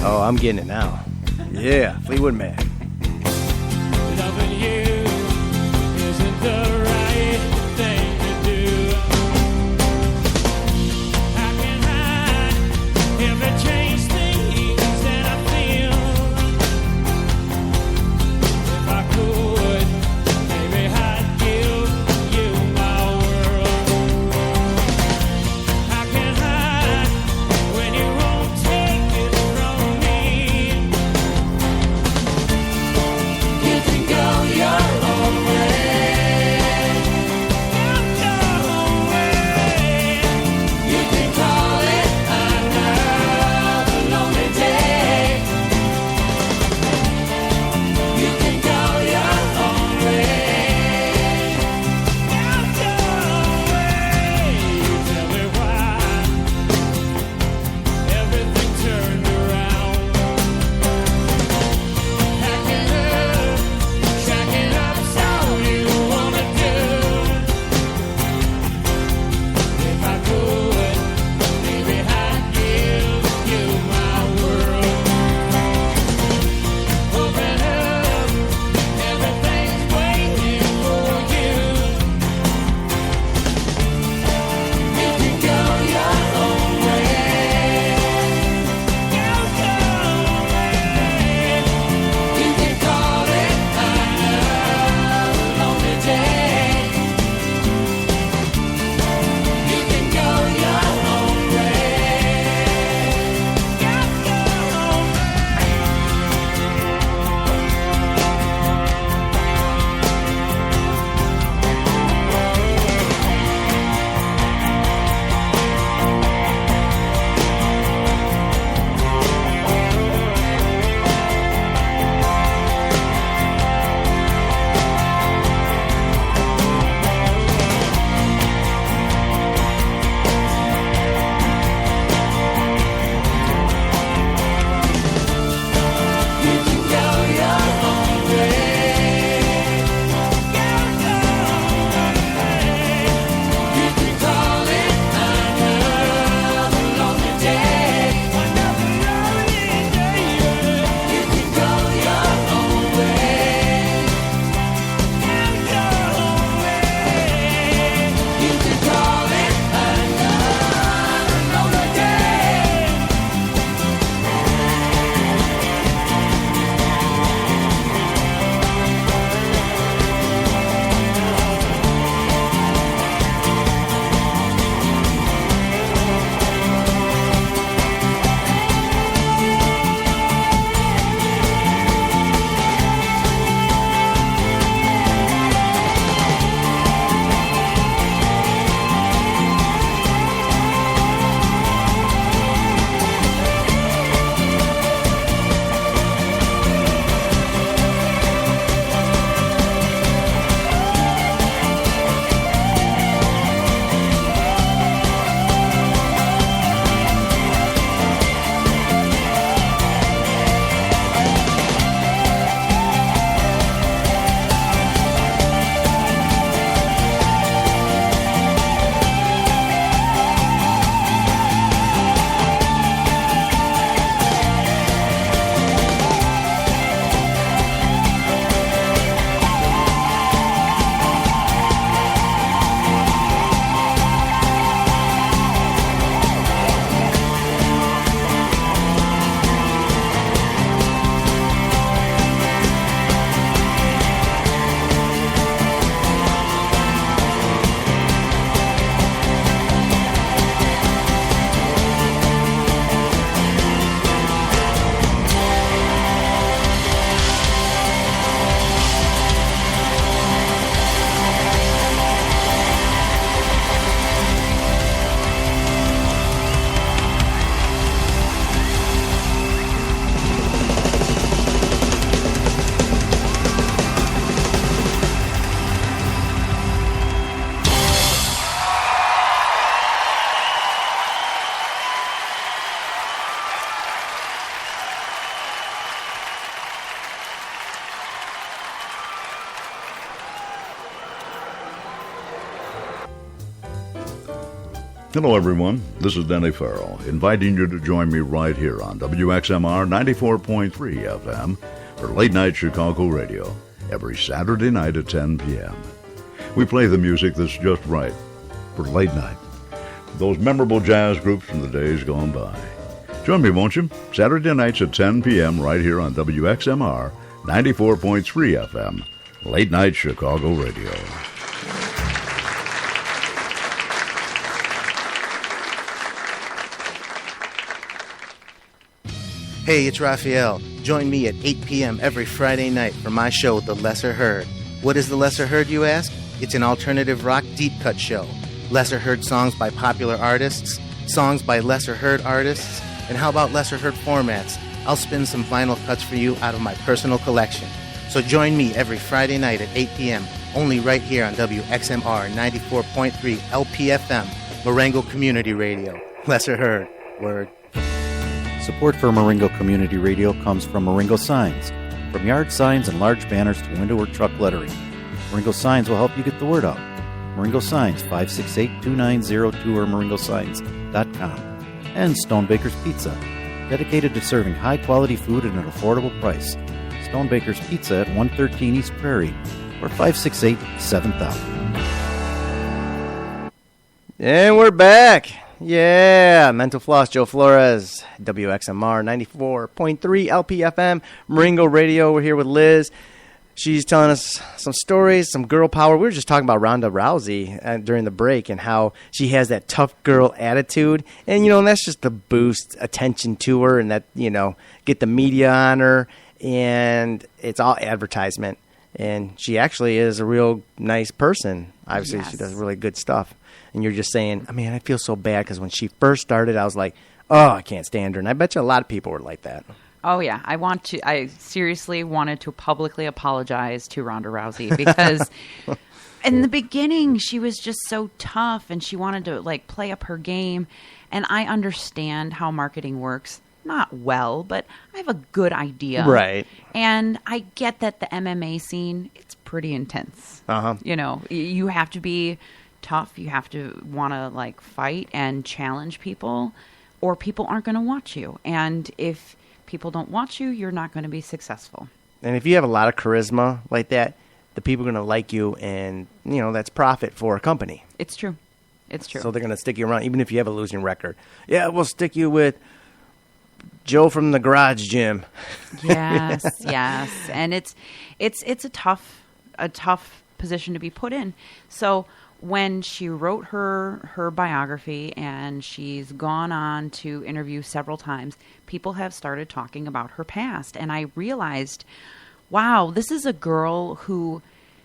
Oh, I'm getting it now. Yeah, Fleetwood Mac. Loving you isn't the right thing to do. I can hide every change things that I feel. If I could, maybe I'd give you my world. I can hide when you won't take it from me. Hello, everyone. This is Denny Farrell, inviting you to join me right here on WXMR 94.3 FM for Late Night Chicago Radio every Saturday night at 10 p.m. We play the music that's just right for late night. Those memorable jazz groups from the days gone by. Join me, won't you? Saturday nights at 10 p.m. right here on WXMR 94.3 FM, Late Night Chicago Radio. Hey, it's Raphael. Join me at 8 p.m. every Friday night for my show, The Lesser Heard. What is The Lesser Heard, you ask? It's an alternative rock deep cut show. Lesser heard songs by popular artists, songs by lesser heard artists, and how about lesser heard formats? I'll spin some vinyl cuts for you out of my personal collection. So join me every Friday night at 8 p.m. only right here on WXMR 94.3 LPFM, Marengo Community Radio. Lesser heard. Word. Support for Marengo Community Radio comes from Marengo Signs. From yard signs and large banners to window or truck lettering, Marengo Signs will help you get the word out. Marengo Signs, 568-2902 or marengosigns.com. And Stone Baker's Pizza, dedicated to serving high-quality food at an affordable price. Stone Baker's Pizza at 113 East Prairie or 568-7000. And we're back. Yeah, Mental Floss, Joe Flores, WXMR 94.3 LPFM, Marengo Radio. We're here with Liz. She's telling us some stories, some girl power. We were just talking about Ronda Rousey during the break and how she has that tough girl attitude. And, and that's just to boost attention to her and that, get the media on her. And it's all advertisement. And she actually is a real nice person. Obviously, yes. She does really good stuff. And you're just saying, man, I feel so bad because when she first started, I was like, oh, I can't stand her. And I bet you a lot of people were like that. Oh, yeah. I seriously wanted to publicly apologize to Ronda Rousey because in the beginning, she was just so tough and she wanted to play up her game. And I understand how marketing works. Not well, but I have a good idea. Right. And I get that the MMA scene, it's pretty intense. Uh-huh. You have to be tough. You have to want to fight and challenge people or people aren't going to watch you. And if people don't watch you, you're not going to be successful. And if you have a lot of charisma like that, the people are going to like you and, that's profit for a company. It's true. It's true. So they're going to stick you around even if you have a losing record. Yeah, we'll stick you with Joe from the garage gym. Yes, yes. And it's a tough position to be put in. So when she wrote her biography and she's gone on to interview several times, people have started talking about her past. And I realized, wow, this is a girl who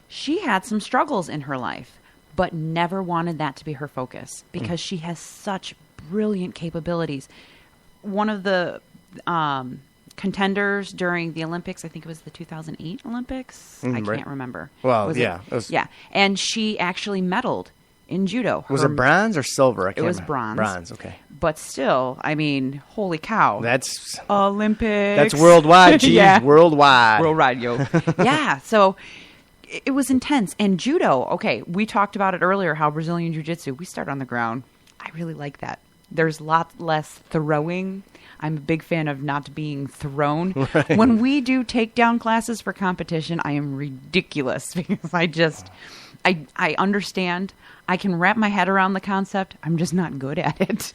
she had some struggles in her life, but never wanted that to be her focus because she has such brilliant capabilities. One of the contenders during the Olympics, I think it was the 2008 Olympics. I can't remember. Well, yeah. And she actually medaled in judo. Was it bronze or silver? It was bronze. Bronze, okay. But still, holy cow. That's Olympics. That's worldwide, geez. Yeah. Worldwide. Worldwide, yo. Yeah, so it was intense. And judo, okay, we talked about it earlier, how Brazilian Jiu-Jitsu, we start on the ground. I really like that. There's a lot less throwing. I'm a big fan of not being thrown. Right. When we do takedown classes for competition, I am ridiculous because I understand. I can wrap my head around the concept. I'm just not good at it.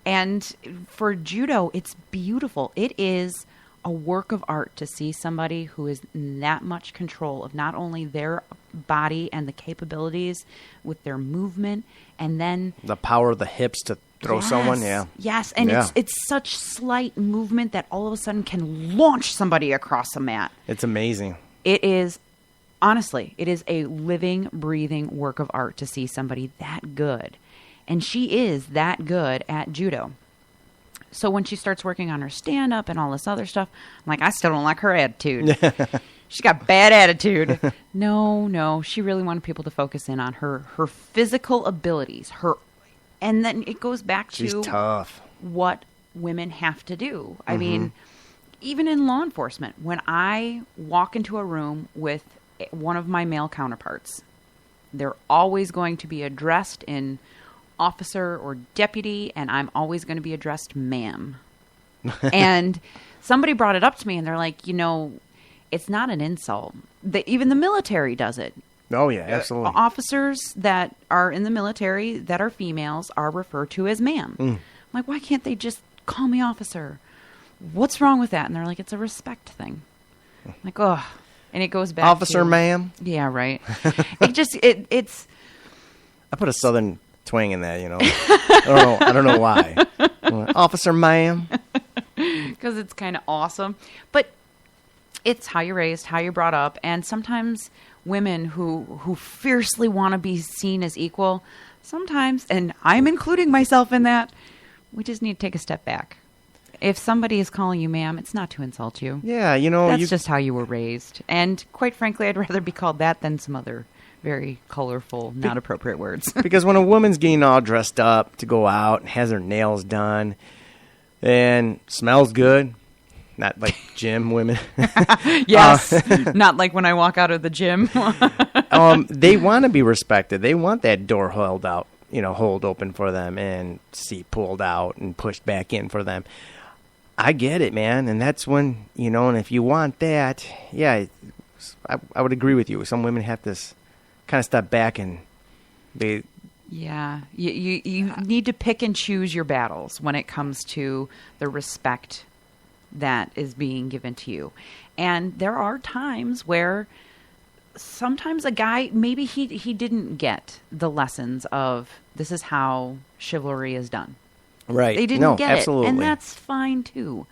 And for judo, it's beautiful. It is a work of art to see somebody who is in that much control of not only their body and the capabilities with their movement, and then the power of the hips to throw someone, yeah. Yes, and it's such slight movement that all of a sudden can launch somebody across a mat. It's amazing. It is, honestly, it is a living, breathing work of art to see somebody that good. And she is that good at judo. So when she starts working on her stand-up and all this other stuff, I'm like, I still don't like her attitude. She's got bad attitude. No, she really wanted people to focus in on her physical abilities, and then it goes back to she's tough. What women have to do. I mean, even in law enforcement, when I walk into a room with one of my male counterparts, they're always going to be addressed in officer or deputy, and I'm always going to be addressed ma'am. And somebody brought it up to me, and they're like, it's not an insult. Even the military does it. Oh, yeah, absolutely. Officers that are in the military that are females are referred to as ma'am. I'm like, why can't they just call me officer? What's wrong with that? And they're like, it's a respect thing. I'm like, oh. And it goes back Officer, to... ma'am? Yeah, right. It's... I put a southern twang in that, I don't know why. Officer, ma'am? Because it's kind of awesome. But it's how you're raised, how you're brought up, and sometimes women who fiercely want to be seen as equal, sometimes, and I'm including myself in that, we just need to take a step back. If somebody is calling you ma'am, it's not to insult you. Yeah, That's just how you were raised. And quite frankly, I'd rather be called that than some other very colorful, not appropriate words. Because when a woman's getting all dressed up to go out and has her nails done and smells good, not like gym women. Yes, not like when I walk out of the gym. They want to be respected. They want that door held out, hold open for them and seat pulled out and pushed back in for them. I get it, man. And that's when, and if you want that, yeah, I would agree with you. Some women have to kind of step back and they... Yeah, you need to pick and choose your battles when it comes to the respect that is being given to you. And there are times where sometimes a guy, maybe he didn't get the lessons of this is how chivalry is done. Right. They didn't get absolutely. it. And that's fine too.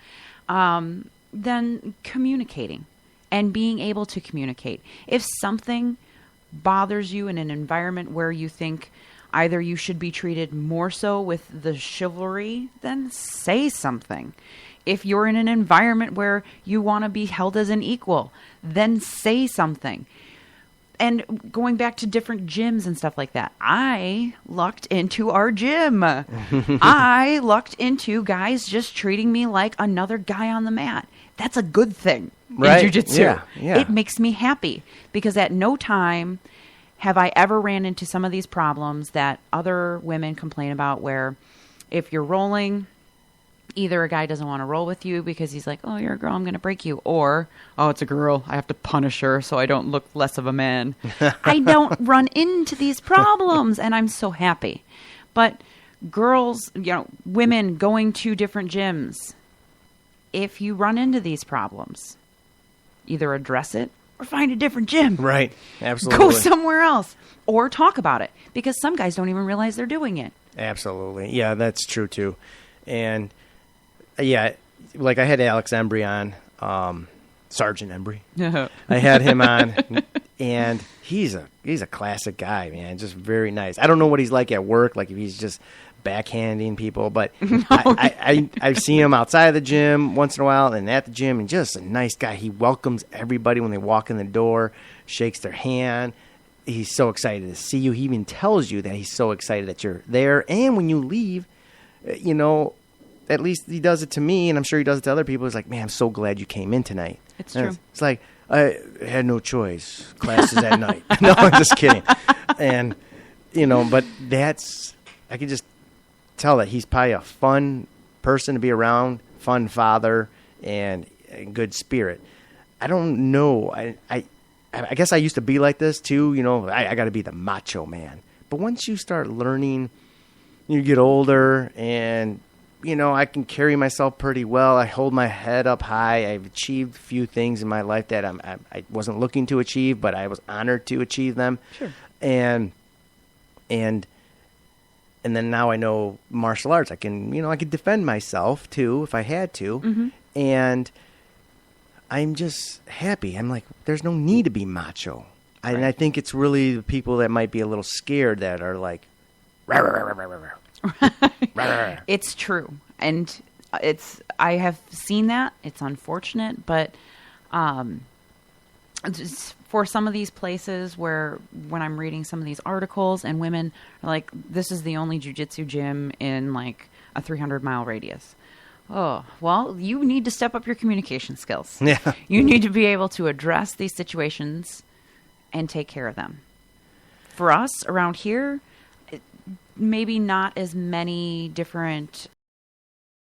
Then communicating and being able to communicate. If something bothers you in an environment where you think either you should be treated more so with the chivalry, then say something. If you're in an environment where you want to be held as an equal, then say something. And going back to different gyms and stuff like that, I lucked into our gym. I lucked into guys just treating me like another guy on the mat. That's a good thing right. in jiu-jitsu. Yeah. It makes me happy because at no time have I ever ran into some of these problems that other women complain about where if you're rolling, either a guy doesn't want to roll with you because he's like, oh, you're a girl, I'm going to break you. Or, oh, it's a girl, I have to punish her so I don't look less of a man. I don't run into these problems, and I'm so happy. But girls, women going to different gyms, if you run into these problems, either address it or find a different gym. Right, absolutely. Go somewhere else or talk about it because some guys don't even realize they're doing it. Absolutely. Yeah, that's true, too. And... yeah, like I had Alex Embry on, Sergeant Embry. I had him on, and he's a classic guy, man. Just very nice. I don't know what he's like at work, like if he's just backhanding people, but I see him outside of the gym once in a while and at the gym, and just a nice guy. He welcomes everybody when they walk in the door, shakes their hand. He's so excited to see you. He even tells you that he's so excited that you're there, and when you leave, at least he does it to me, and I'm sure he does it to other people. He's like, man, I'm so glad you came in tonight. It's true. It's like, I had no choice. Class is at night. No, I'm just kidding. And, but I can just tell that he's probably a fun person to be around, fun father, and a good spirit. I don't know. I guess I used to be like this too. I got to be the macho man. But once you start learning, you get older and... I can carry myself pretty well. I hold my head up high. I've achieved a few things in my life that I wasn't looking to achieve, but I was honored to achieve them. Sure. And then now I know martial arts. I could defend myself too if I had to. Mm-hmm. And I'm just happy. I'm like, there's no need to be macho. Right. And I think it's really the people that might be a little scared that are like, rah, rah, rah, rah, rah, rah. It's true, and I have seen that. It's unfortunate, but for some of these places where when I'm reading some of these articles and women are like, this is the only jiu-jitsu gym in like a 300-mile radius. Oh, well, you need to step up your communication skills. Yeah. You need to be able to address these situations and take care of them. For us around here, maybe not as many different